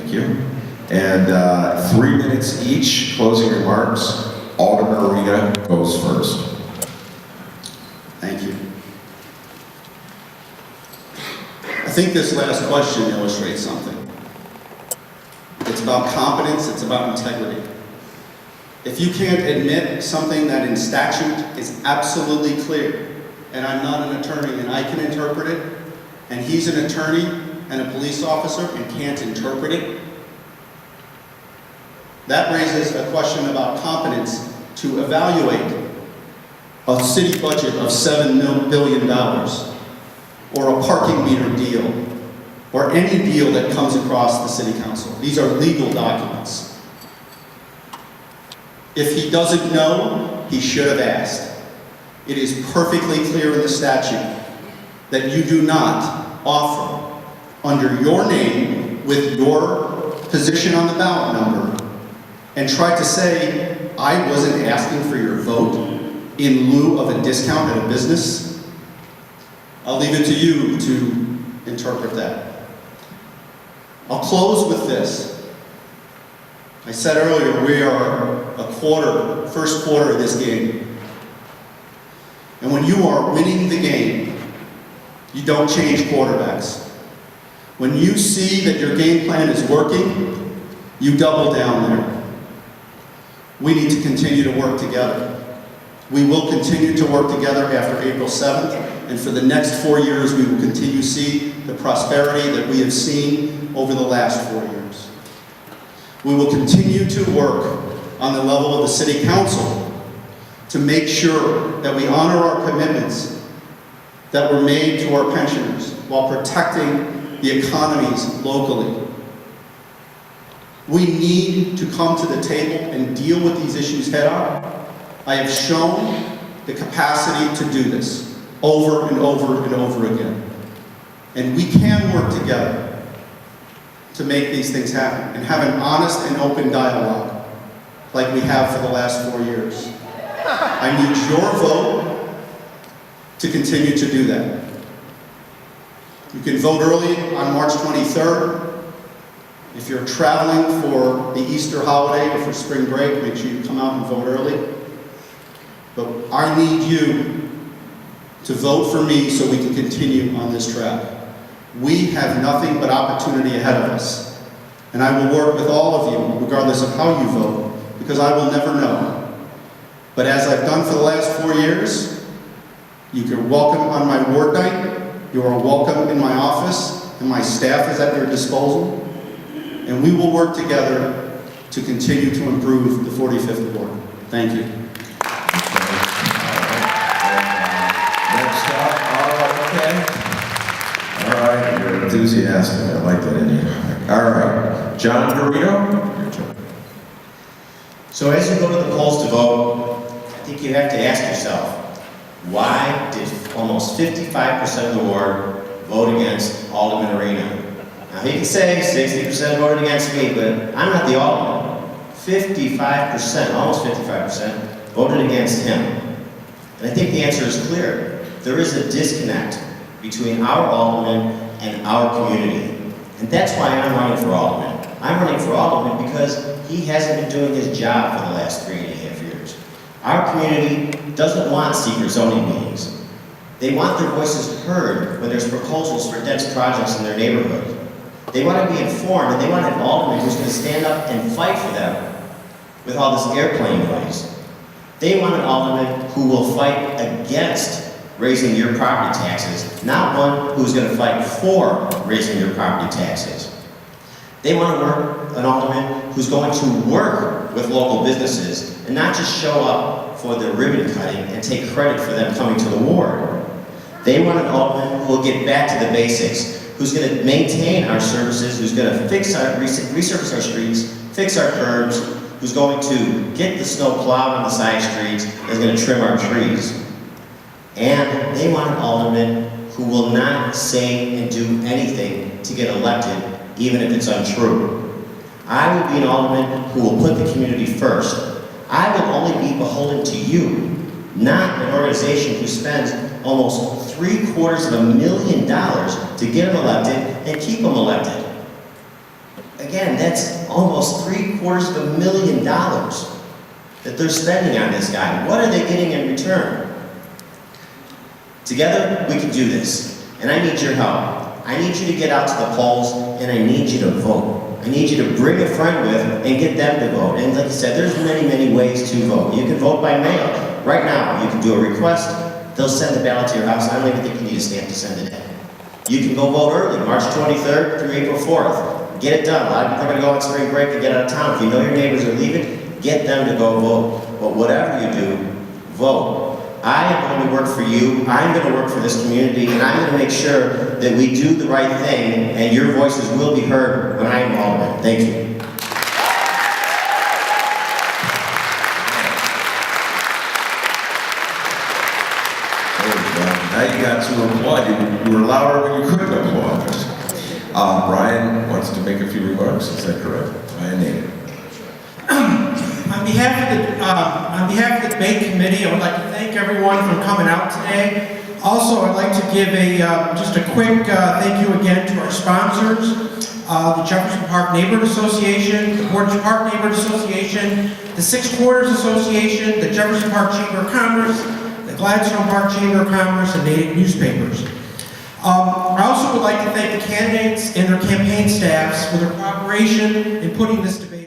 Thank you. And 3 minutes each, closing remarks. Alderman Arena goes first. Thank you. I think this last question illustrates something. It's about competence, it's about integrity. If you can't admit something that in statute is absolutely clear, and I'm not an attorney and I can interpret it, and he's an attorney and a police officer and can't interpret it, that raises a question about competence to evaluate a city budget of $7 billion, or a parking meter deal, or any deal that comes across the city council. These are legal documents. If he doesn't know, he should have asked. It is perfectly clear in the statute that you do not offer under your name with your position on the ballot number and try to say, I wasn't asking for your vote in lieu of a discount at a business. I'll leave it to you to interpret that. I'll close with this. I said earlier, we are first quarter of this game. And when you are winning the game, you don't change quarterbacks. When you see that your game plan is working, you double down there. We need to continue to work together. We will continue to work together after April 7th, and for the next 4 years, we will continue to see the prosperity that we have seen over the last 4 years. We will continue to work on the level of the City Council to make sure that we honor our commitments that were made to our pensioners while protecting the economies locally. We need to come to the table and deal with these issues head on. I have shown the capacity to do this over and over and over again. And we can work together to make these things happen and have an honest and open dialogue like we have for the last 4 years. I need your vote to continue to do that. You can vote early on March 23rd. If you're traveling for the Easter holiday or for spring break, make sure you come out and vote early. But I need you to vote for me so we can continue on this track. We have nothing but opportunity ahead of us. And I will work with all of you, regardless of how you vote, because I will never know. But as I've done for the last 4 years, you are welcome on my ward night, you are welcome in my office, and my staff is at your disposal. And we will work together to continue to improve the 45th Ward. Thank you. Next up, all right, you're enthusiastic. I like that in you. All right, John Garrido, your turn. So as you go to the polls to vote, I think you have to ask yourself, why did almost 55% of the ward vote against Alderman Arena? Now he can say 60% voted against me, but I'm not the alderman. 55%, almost 55%, voted against him. And I think the answer is clear. There is a disconnect between our alderman and our community. And that's why I'm running for alderman. I'm running for alderman because he hasn't been doing his job for the last 3.5 years. Our community doesn't want secret zoning meetings. They want their voices heard when there's proposals for dense projects in their neighborhood. They want to be informed, and they want an alderman who's going to stand up and fight for them with all this airplane noise. They want an alderman who will fight against raising your property taxes, not one who's going to fight for raising your property taxes. They want to work an alderman who's going to work with local businesses and not just show up for the ribbon cutting and take credit for them coming to the ward. They want an alderman who will get back to the basics, who's going to maintain our services, who's going to resurface our streets, fix our curbs, who's going to get the snow plowed on the side streets, and is going to trim our trees. And they want an alderman who will not say and do anything to get elected, even if it's untrue. I will be an alderman who will put the community first. I will only be beholden to you, not an organization who spends almost $750,000 to get them elected and keep them elected. Again, that's almost $750,000 that they're spending on this guy. What are they getting in return? Together, we can do this. And I need your help. I need you to get out to the polls, and I need you to vote. I need you to bring a friend with and get them to vote. And like I said, there's many, many ways to vote. You can vote by mail. Right now, you can do a request. They'll send the ballot to your house. I don't even think you need a stamp to send it in. You can go vote early, March 23rd through April 4th. Get it done. A lot of people are going to go on spring break and get out of town. If you know your neighbors are leaving, get them to go vote. But whatever you do, vote. I am going to work for you, I'm going to work for this community, and I'm going to make sure that we do the right thing, and your voices will be heard when I am alderman. Thank you. Now you got to applaud. You were louder when you couldn't applaud. Brian wants to make a few remarks. Is that correct? Brian Nader. On behalf of the debate committee, I would like to thank everyone for coming out today. Also, I'd like to give just a quick thank you again to our sponsors, the Jefferson Park Neighborhood Association, the Portage Park Neighborhood Association, the Six Quarters Association, the Jefferson Park Chamber of Commerce, the Gladstone Park Chamber of Commerce, and Natick Newspapers. I also would like to thank the candidates and their campaign staffs for their cooperation in putting this debate